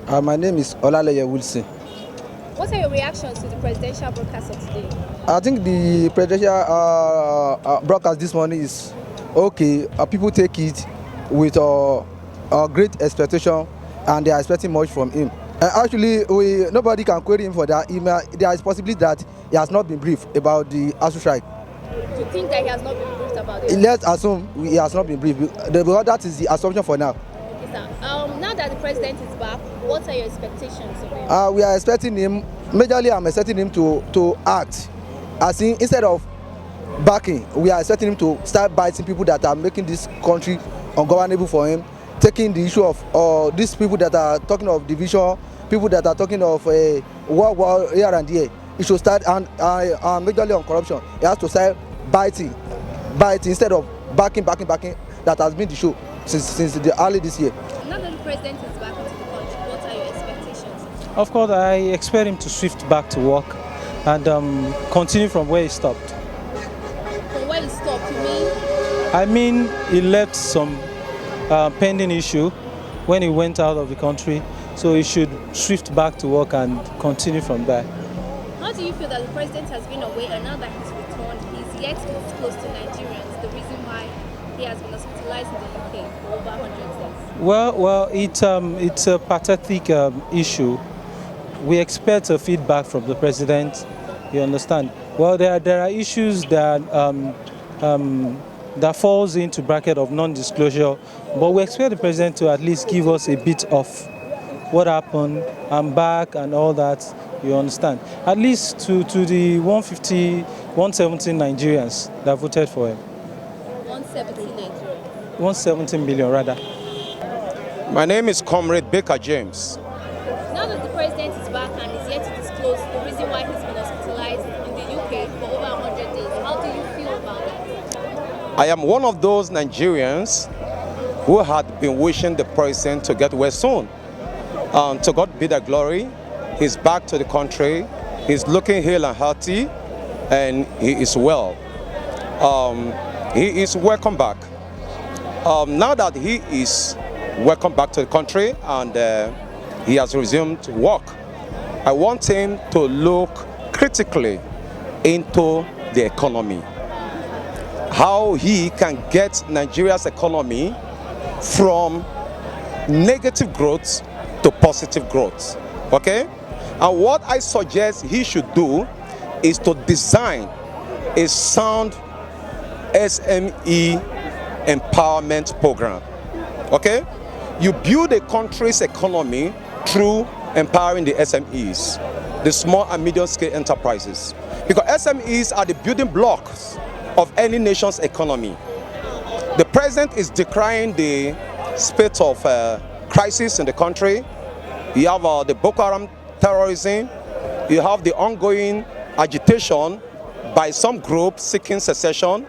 My name is Olaleye Wilson. What are your reactions to the presidential broadcast of today? I think the presidential broadcast this morning is okay. People take it with great expectation, and they are expecting much from him. Actually, nobody can query him for that email. There is possibility that he has not been briefed about the ASUU strike. Do you think that he has not been briefed about it? Let's assume he has not been briefed. That is the assumption for now. Okay, sir. Now that the president is back, what are your expectations of him? We are expecting him. Majorly, I'm expecting him to act. As in, instead of backing, we are expecting him to start biting people that are making this country ungovernable for him, taking the issue of these people that are talking of division, people that are talking of war here and there. He should start, and majorly on corruption, he has to start biting instead of backing. That has been the show since the early this year. Now that the president is back into the country, what are your expectations? Of course, I expect him to shift back to work and continue from where he stopped. From where he stopped, you mean? I mean, he left some pending issue when he went out of the country, so he should shift back to work and continue from there. How do you feel that the president has been away and now that he's returned, he's yet to disclose to Nigerians the reason why he has been hospitalized in the UK for over 100 days? Well, it's a pathetic issue. We expect a feedback from the president. You understand? Well, there are issues that that falls into bracket of non-disclosure, but we expect the president to at least give us a bit of what happened. I'm back and all that. You understand? At least to the 150, 170 Nigerians that voted for him. 170 Nigerians. 170 million rather. My name is Comrade Baker James. Now that the president is back and is yet to disclose the reason why he's been hospitalized in the UK for over 100 days, how do you feel about that? I am one of those Nigerians who had been wishing the president to get well soon. To God be the glory. He's back to the country. He's looking hale and healthy, and he is well. He is welcome back. Now that he is welcome back to the country and he has resumed work, I want him to look critically into the economy. How he can get Nigeria's economy from negative growth to positive growth. Okay? And what I suggest he should do is to design a sound SME empowerment program. Okay? You build a country's economy through empowering the SMEs, the small and medium scale enterprises. Because SMEs are the building blocks of any nation's economy. The president is decrying the spate of crisis in the country. You have the Boko Haram terrorism. You have the ongoing agitation by some groups seeking secession.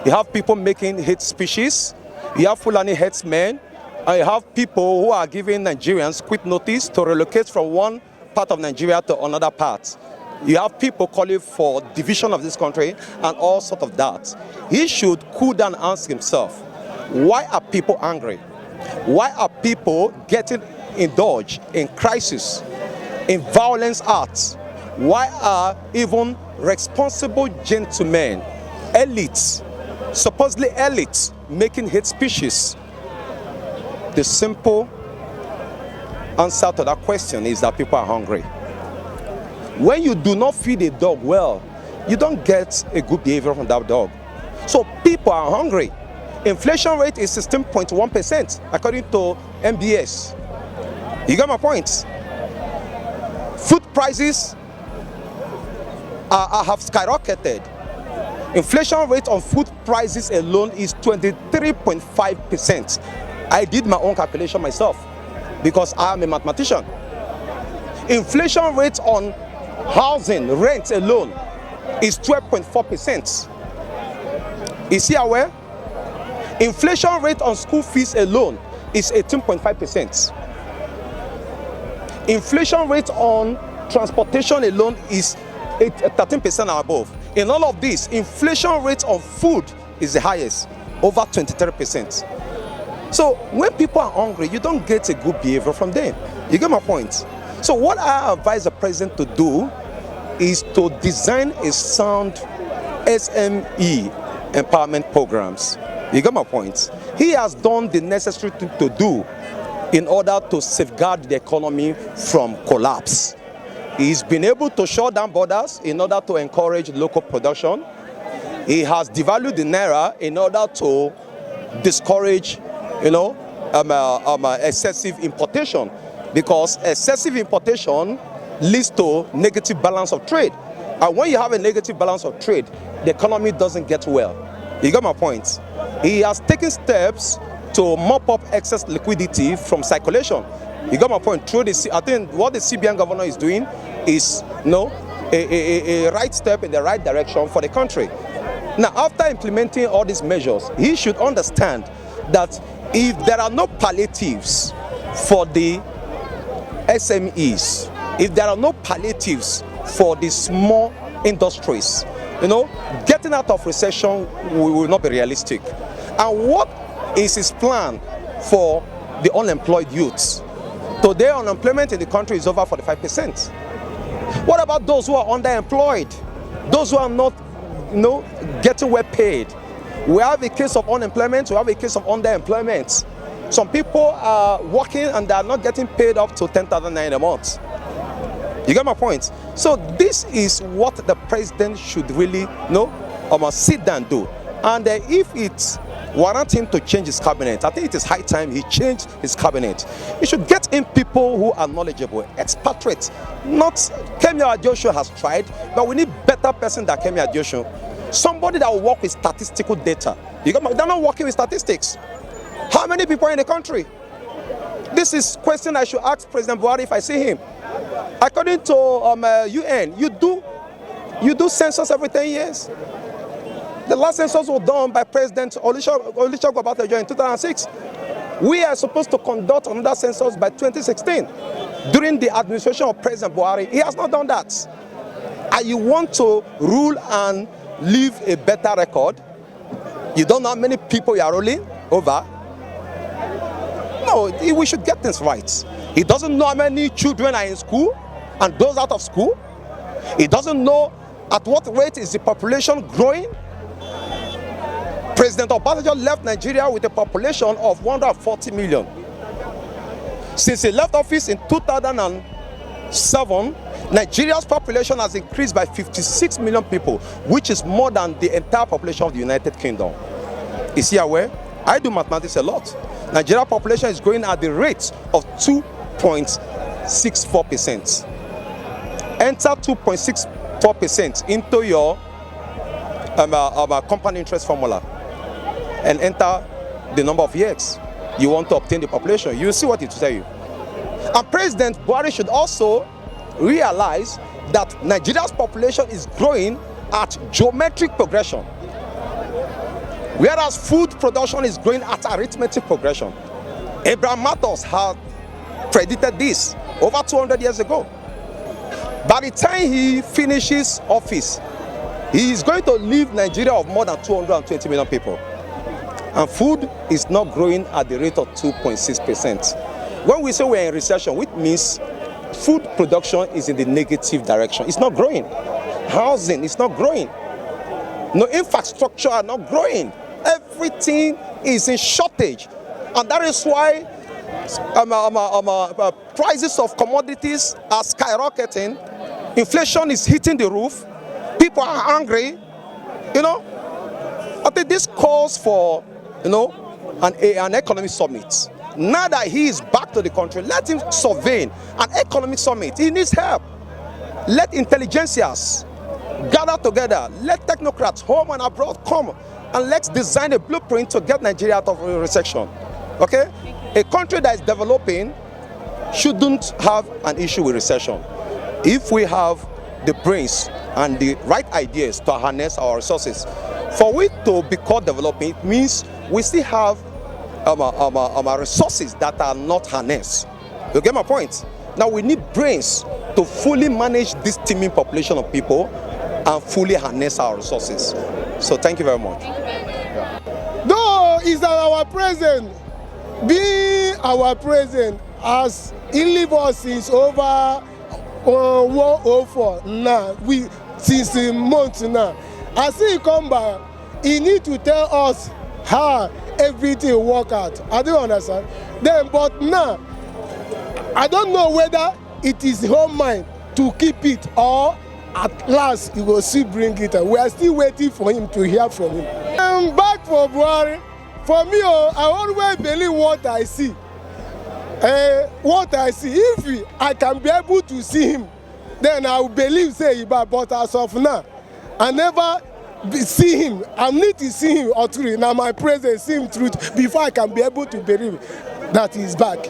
You have people making hate speeches. You have Fulani headsmen. And you have people who are giving Nigerians quick notice to relocate from one part of Nigeria to another part. You have people calling for division of this country and all sorts of that. He should cool down and ask himself, why are people angry? Why are people getting indulged in crisis, in violence acts? Why are even responsible gentlemen, elites, supposedly elites, making hate speeches? The simple answer to that question is that people are hungry. When you do not feed a dog well, you don't get a good behavior from that dog. So people are hungry. Inflation rate is 16.1% according to MBS. You got my point? Food prices have skyrocketed. Inflation rate on food prices alone is 23.5%. I did my own calculation myself because I am a mathematician. Inflation rate on housing rent alone is 12.4%. Is he aware? Inflation rate on school fees alone is 18.5%. Inflation rate on transportation alone is 13% and above. In all of this, inflation rate on food is the highest, over 23%. So when people are hungry, you don't get a good behavior from them. You get my point? So what I advise the president to do is to design a sound SME empowerment programs. You get my point? He has done the necessary thing to do in order to safeguard the economy from collapse. He's been able to shut down borders in order to encourage local production. He has devalued the naira in order to discourage, excessive importation, because excessive importation leads to negative balance of trade. And when you have a negative balance of trade, the economy doesn't get well. You got my point? He has taken steps to mop up excess liquidity from circulation. You got my point? Through the, I think what the CBN governor is doing is a right step in the right direction for the country. Now, after implementing all these measures, he should understand that if there are no palliatives for the SMEs, if there are no palliatives for the small industries, getting out of recession will not be realistic. And what is his plan for the unemployed youths? Today, unemployment in the country is over 45%. What about those who are underemployed? Those who are not, getting well paid? We have a case of unemployment, we have a case of underemployment. Some people are working and they are not getting paid up to 10,000 naira a month. You get my point? So this is what the president should really sit down and do. And if it warrants him to change his cabinet, I think it is high time he changed his cabinet. He should get in people who are knowledgeable, expatriates. Not Kemi Adeosun has tried, but we need better person than Kemi Adeosun. Somebody that will work with statistical data. They're not working with statistics. How many people are in the country? This is a question I should ask President Buhari if I see him. According to UN, you do census every 10 years. The last census was done by President Olusegun Obasanjo in 2006. We are supposed to conduct another census by 2016 during the administration of President Buhari. He has not done that. And you want to rule and leave a better record? You don't know how many people you are rolling over? No, we should get things right. He doesn't know how many children are in school and those out of school. He doesn't know at what rate is the population growing. President Obasanjo left Nigeria with a population of 140 million. Since he left office in 2007, Nigeria's population has increased by 56 million people, which is more than the entire population of the United Kingdom. Is he aware? I do mathematics a lot. Nigeria's population is growing at the rate of 2.64%. Enter 2.64% into your compound interest formula and enter the number of years you want to obtain the population. You see what it will tell you. And President Buhari should also realize that Nigeria's population is growing at geometric progression, whereas food production is growing at arithmetic progression. Abraham Matos had predicted this over 200 years ago. By the time he finishes office, he is going to leave Nigeria of more than 220 million people. And food is not growing at the rate of 2.6%. When we say we're in recession, which means food production is in the negative direction. It's not growing. Housing is not growing. No infrastructure are not growing. Everything is in shortage. And that is why prices of commodities are skyrocketing. Inflation is hitting the roof. People are angry. I think this calls for an economic summit. Now that he is back to the country, let him survey an economic summit. He needs help. Let intelligentsias gather together. Let technocrats home and abroad come, and let's design a blueprint to get Nigeria out of recession. Okay? A country that is developing shouldn't have an issue with recession. If we have the brains and the right ideas to harness our resources, for it to be called developing, it means we still have resources that are not harnessed. You get my point? Now we need brains to fully manage this teeming population of people and fully harness our resources. So thank you very much. Though is our president, be our president, as he leave us since over 104 now, since a month now. As he come back, he need to tell us how everything work out. I don't understand. Then, but now, I don't know whether it is his own mind to keep it or at last he will still bring it. We are still waiting for him to hear from him. I'm back for Buhari. For me, I always believe what I see. What I see, if I can be able to see him, then I will believe say he back. But as of now, I never see him. I need to see him or truth. Now my presence, see him truth before I can be able to believe that he's back.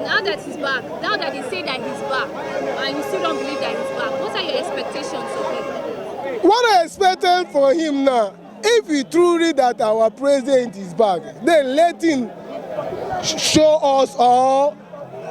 Now that he's back, now that he say that he's back, and you still don't believe that he's back, what are your expectations of him? What I expected for him now, if he truly that our president is back, then let him show us or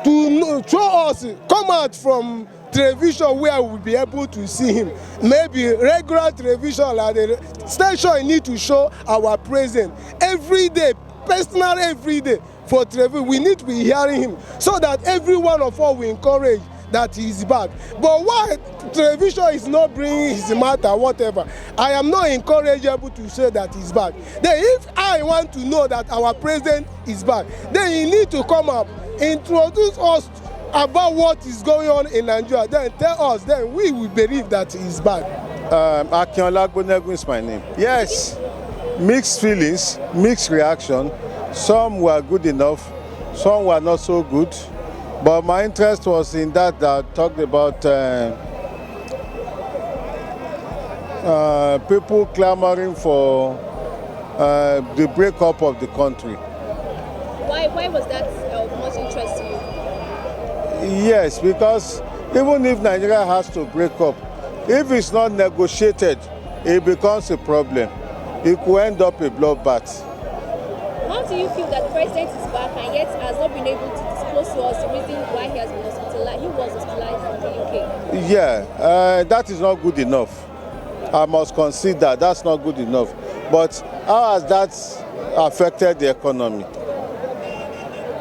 to show us, come out from television where we'll be able to see him. Maybe regular television like the station need to show our president every day, personal every day for television. We need to be hearing him so that every one of us will encourage that he is back. But why television is not bringing his matter, whatever, I am not encourageable to say that he's back. Then if I want to know that our president is back, then he need to come up, introduce us about what is going on in Nigeria, then tell us, then we will believe that he is back. Akinola Gbonegu is my name. Yes, mixed feelings, mixed reaction. Some were good enough, some were not so good. But my interest was in that talked about people clamoring for the breakup of the country. Why was that of much interest to you? Yes, because even if Nigeria has to break up, if it's not negotiated, it becomes a problem. It could end up a bloodbath. How do you feel that the president is back and yet has not been able to disclose to us the reason why he has been hospitalized? He was hospitalized in the UK. Yeah, that is not good enough. I must concede that that's not good enough. But how has that affected the economy?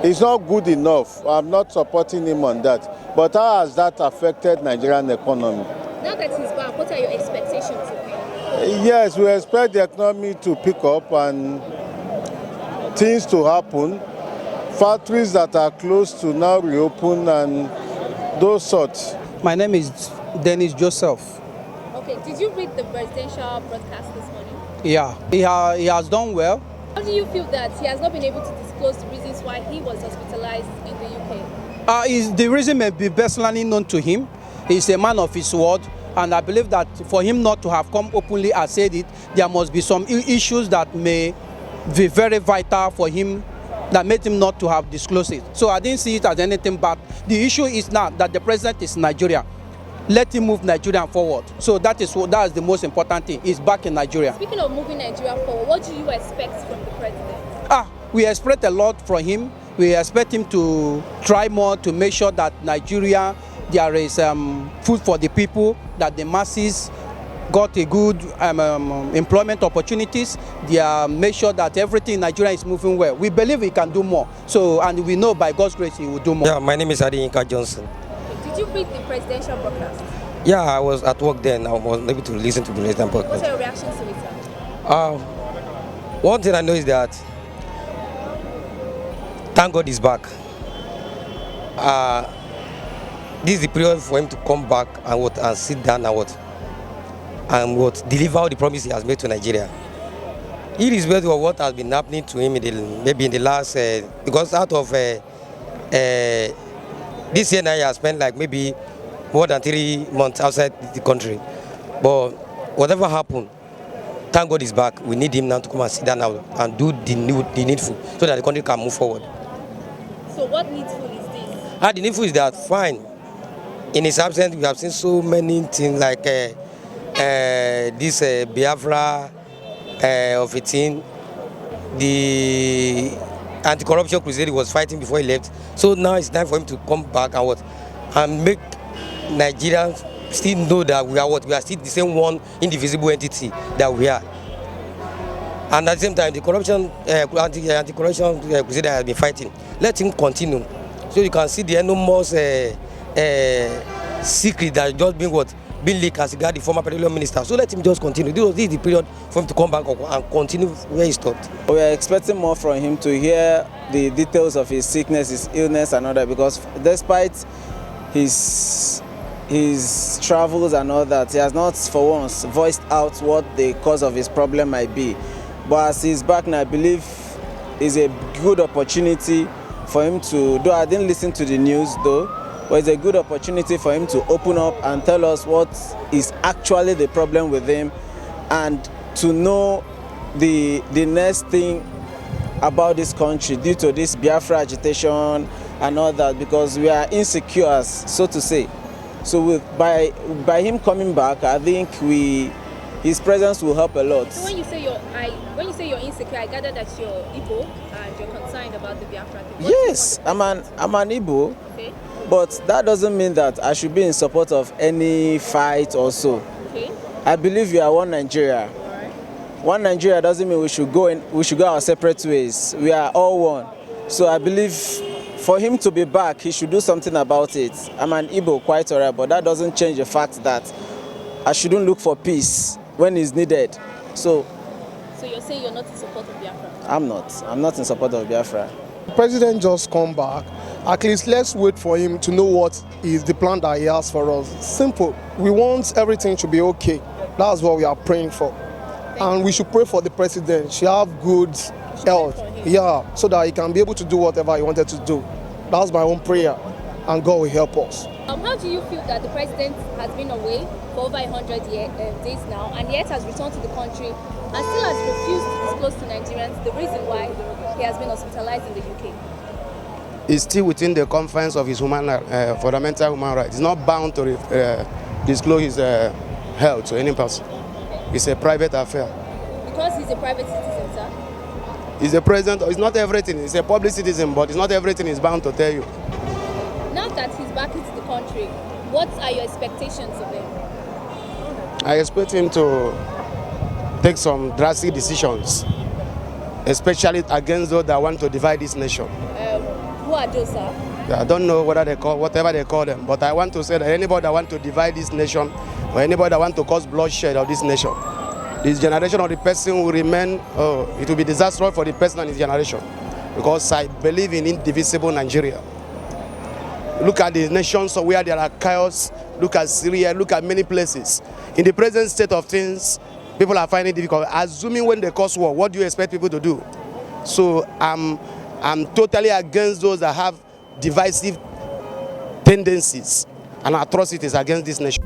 It's not good enough. I'm not supporting him on that. But how has that affected Nigerian economy? Now that he's back, what are your expectations of him? Yes, we expect the economy to pick up and things to happen. Factories that are closed to now reopen and those sorts. My name is Dennis Joseph. Okay, did you read the presidential broadcast this morning? Yeah, he has done well. How do you feel that he has not been able to disclose the reasons why he was hospitalized in the UK? The reason may be personally known to him. He's a man of his word, and I believe that for him not to have come openly and said it, there must be some issues that may be very vital for him that made him not to have disclosed it. So I didn't see it as anything bad. The issue is now that the president is Nigeria. Let him move Nigeria forward. So that is the most important thing. He's back in Nigeria. Speaking of moving Nigeria forward, what do you expect from the president? We expect a lot from him. We expect him to try more to make sure that Nigeria, there is food for the people, that the masses got a good employment opportunities. They make sure that everything in Nigeria is moving well. We believe he can do more. So, and we know by God's grace he will do more. Yeah, my name is Adiyinka Johnson. Did you read the presidential broadcast? Yeah, I was at work then. I was able to listen to the presidential broadcast. What are your reactions to it, sir? One thing I know is that thank God he's back. This is the period for him to come back and sit down and deliver all the promises he has made to Nigeria. Irrespective of what has been happening to him maybe in the last, because out of this year now he has spent like maybe more than 3 months outside the country. But whatever happened, thank God he's back. We need him now to come and sit down now and do the needful so that the country can move forward. So what needful is this? The needful is that, fine. In his absence, we have seen so many things like this Biafra of a thing, the anti-corruption crusade he was fighting before he left. So now it's time for him to come back and make Nigerians still know that we are still the same one indivisible entity that we are. And at the same time, the corruption anti-corruption crusade has been fighting. Let him continue So you can see the enormous secret that just been leaked as regard the former petroleum minister. So let him just continue. This is the period for him to come back and continue where he stopped. We are expecting more from him, to hear the details of his sickness, his illness and all that, because despite his travels and all that, he has not for once voiced out what the cause of his problem might be. But as he's back now, I believe is a good opportunity for him to, though I didn't listen to the news though, but it's a good opportunity for him to open up and tell us what is actually the problem with him, and to know the next thing about this country due to this Biafra agitation and all that, because we are insecure, so to say. So by him coming back, I think his presence will help a lot. So when you say you're insecure, I gather that you're Igbo and you're concerned about the Biafra thing. Yes, I'm an Igbo. Okay. But that doesn't mean that I should be in support of any fight or so. Okay. I believe we are one Nigeria. Alright. One Nigeria doesn't mean we should go our separate ways. We are all one. So I believe for him to be back, he should do something about it. I'm an Igbo, quite alright, but that doesn't change the fact that I shouldn't look for peace when it's needed. So you're saying you're not in support of Biafra? I'm not in support of Biafra. President just come back. At least let's wait for him to know what is the plan that he has for us. Simple. We want everything to be okay. That's what we are praying for. And we should pray for the president. She have good health. Yeah, so that he can be able to do whatever he wanted to do. That's my own prayer. And God will help us. How do you feel that the president has been away for over 100 days now, and yet has returned to the country and still has refused to disclose to Nigerians the reason why he has been hospitalized in the UK? Is still within the confines of his fundamental human rights. He's not bound to disclose his health to any person. It's a private affair. Because he's a private citizen, sir? He's a president. It's not everything. He's a public citizen, but it's not everything he's bound to tell you. Now that he's back into the country, what are your expectations of him? I expect him to take some drastic decisions, especially against those that want to divide this nation. Who are those, sir? I don't know whatever they call them, but I want to say that anybody that want to divide this nation, or anybody that want to cause bloodshed of this nation, this generation of the person will remain, it will be disastrous for the person and his generation, because I believe in indivisible Nigeria. Look at the nations where there are chaos, look at Syria, look at many places. In the present state of things, people are finding it difficult. Assuming when they cause war, what do you expect people to do? So I'm totally against those that have divisive tendencies and atrocities against this nation.